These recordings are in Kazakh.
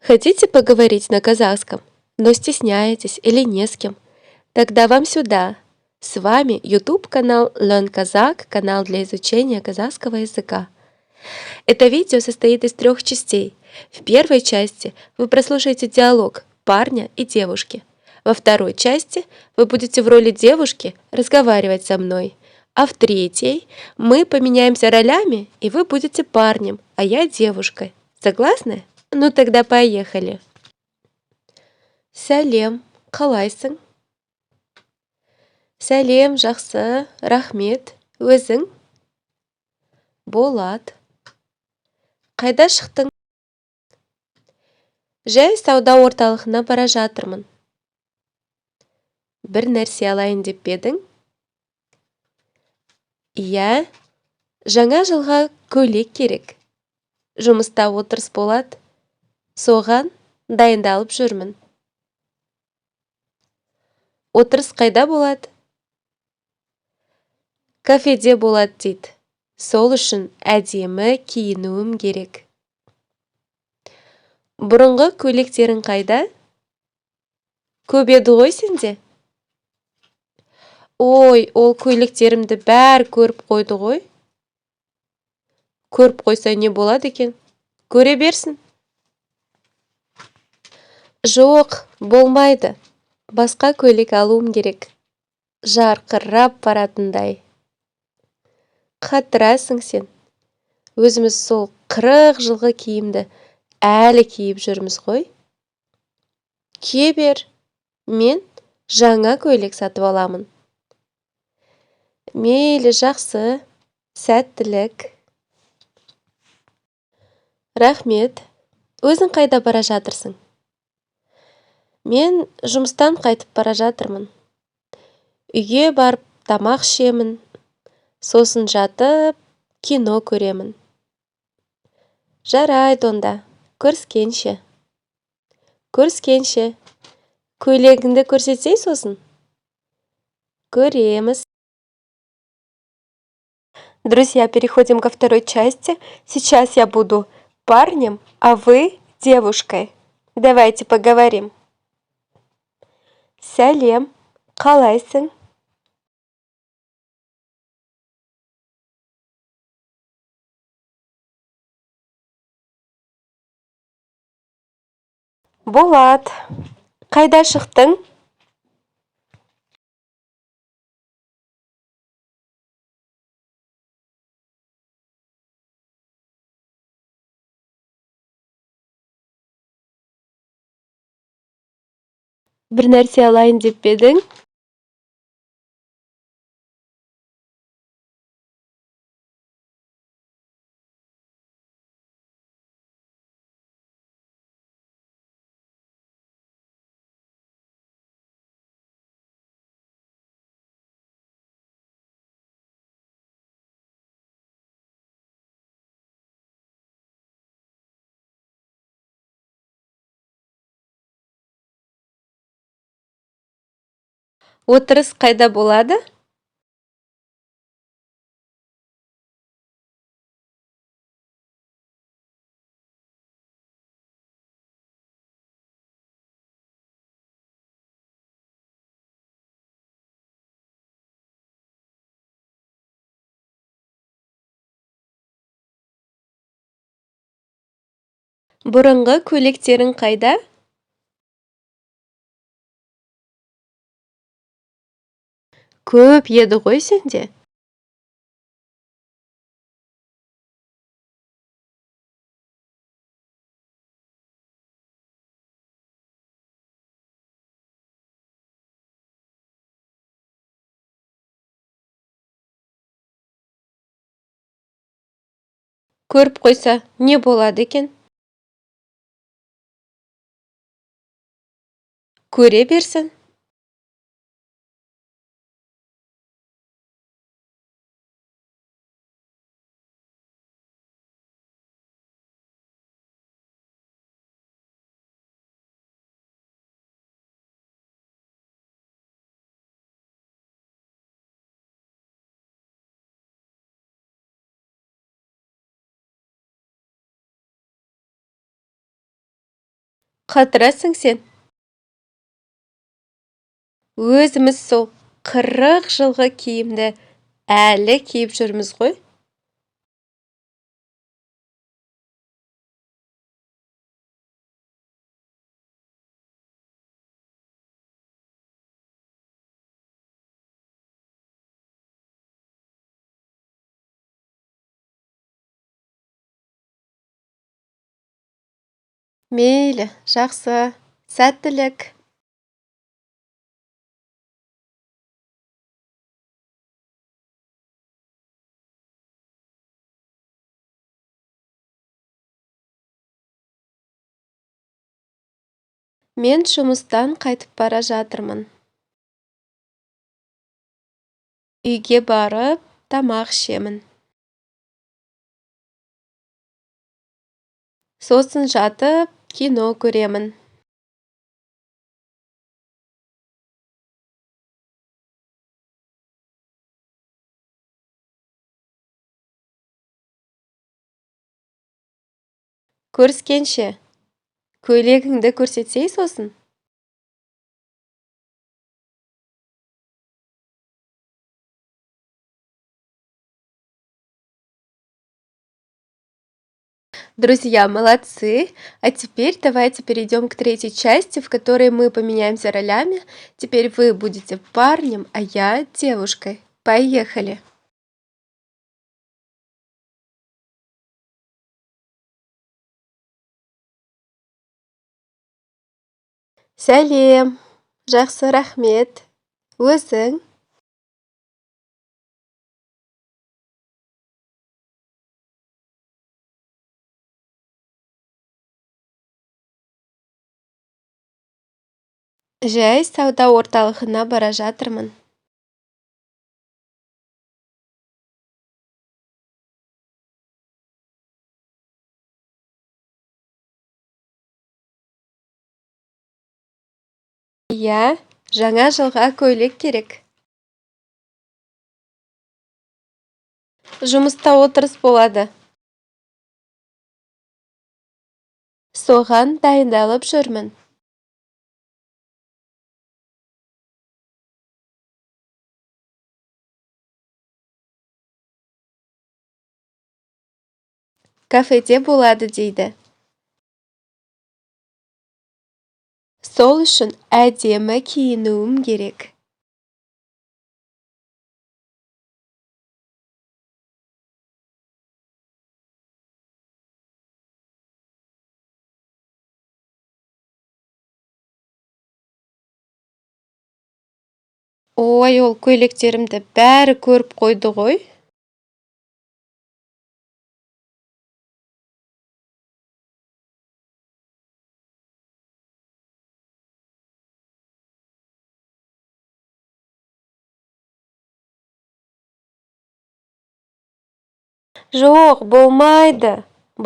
Хотите поговорить на казахском, но стесняетесь или не с кем? Тогда вам сюда. С вами YouTube-канал Learn Kazakh, канал для изучения казахского языка. Это видео состоит из 3 частей. В первой части вы прослушаете диалог парня и девушки. Во второй части вы будете в роли девушки разговаривать со мной. А в третьей мы поменяемся ролями, и вы будете парнем, а я девушкой. Согласны? Ну тогда поехали. Сәлем, қалайсың? Сәлем, жақсы, рахмет. Өзің? Болат. Қайда шықтың? Жай сауда орталығына бара жатырмын. Бір нәрсе алайын деп пе едің? Иә, жаңа жылға көйлек керек. Жұмыста отырыс болады. Соған дайындалып жүрмін. Отырыс қайда болады? Кафеде болады дейді. Сол үшін әдемі киінуім керек. Бұрынғы көйлектерің қайда? Көп еді ғой сенде? Ой, ол көйлектерімді бәрі көріп қойды ғой. Көріп қойса не болады екен? Көре берсін. Жоқ, болмайды. Басқа көйлек алуым керек. Жарқырап баратындай. Қатырасың сен. Өзіміз сол 40 жылғы киімді әлі киіп жүрміз ғой. Кие бер. Мен жаңа көйлек сатып аламын. Мейлі, жақсы. Сәттілік. Рахмет. Өзің қайда бара жатырсың? Мен жұмыстан қайтып бара жатырмын. Үйге барып тамақ ішемін. Сосын жатып, кино көремін. Жарайды онда. Көріскенше. Көріскенше. Көйлегіңді көрсетсей сосын? Көреміз. Друзья, переходим ко второй части. Сейчас я буду парнем, а вы девушкой. Давайте поговорим. Сәлем, қалайсың? Болат, қайда шықтың? Бір нәрсе алайын деп пе едің? Отырыс қайда болады? Бұрынғы көйлектерің қайда? Көп еді ғой сенде? Көріп қойса, не болады екен? Көре берсін. Қатырасың сен. Өзіміз сол 40 жылғы киімді әлі киіп жүрміз ғой. Мейлі, жақсы. Сәттілік. Мен жұмыстан қайтып бара жатырмын. Үйге барып, тамақ ішемін. Сосын жатып, кино көремін. Көріскенше. Көйлегіңді көрсетсей сосын. Друзья, молодцы! А теперь давайте перейдем к третьей части, в которой мы поменяемся ролями. Теперь вы будете парнем, а я девушкой. Поехали! Сәлем! Жақсы, рахмет. Өзің? Жай сауда орталығына бара жатырмын. Иә, жаңа жылға көйлек керек. Жұмыста отырыс болады. Соған дайындалып жүрмін. Кафеде болады дейді. Сол үшін әдемі киінуім керек. Ой, ол көйлектерімді бәрі көріп қойды ғой. Жоқ, болмайды.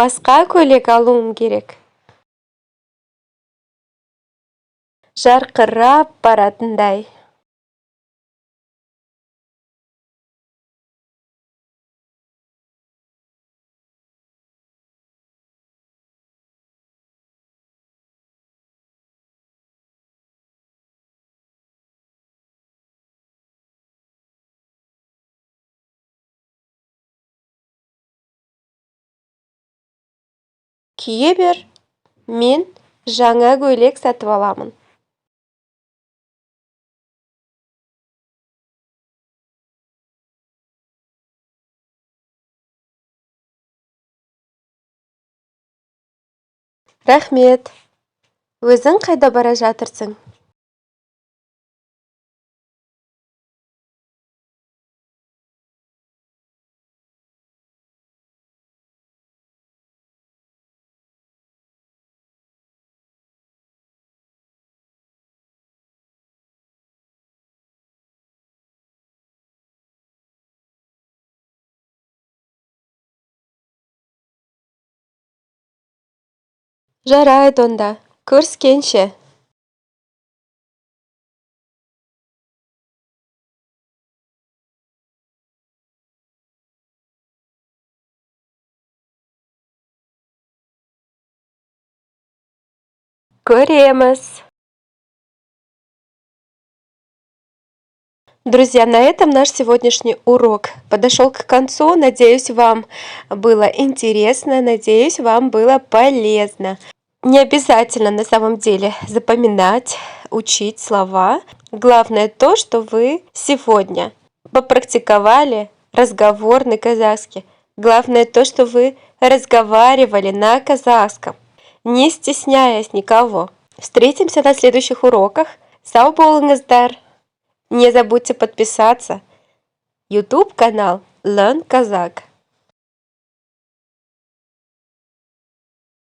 Басқа көйлек алуым керек. Жарқырап баратындай. Кие бер. Мен жаңа көйлек сатып аламын. Рахмет. Өзің қайда бара жатырсың? Жарайды онда. Көріскенше. Коремас! Друзья, на этом наш сегодняшний урок подошел к концу. Надеюсь, вам было интересно, надеюсь, вам было полезно. Не обязательно на самом деле запоминать, учить слова. Главное то, что вы сегодня попрактиковали разговорный казахский. Главное то, что вы разговаривали на казахском, не стесняясь никого. Встретимся на следующих уроках. Сау болыңыздар! Не забудьте подписаться. YouTube канал Learn Kazakh.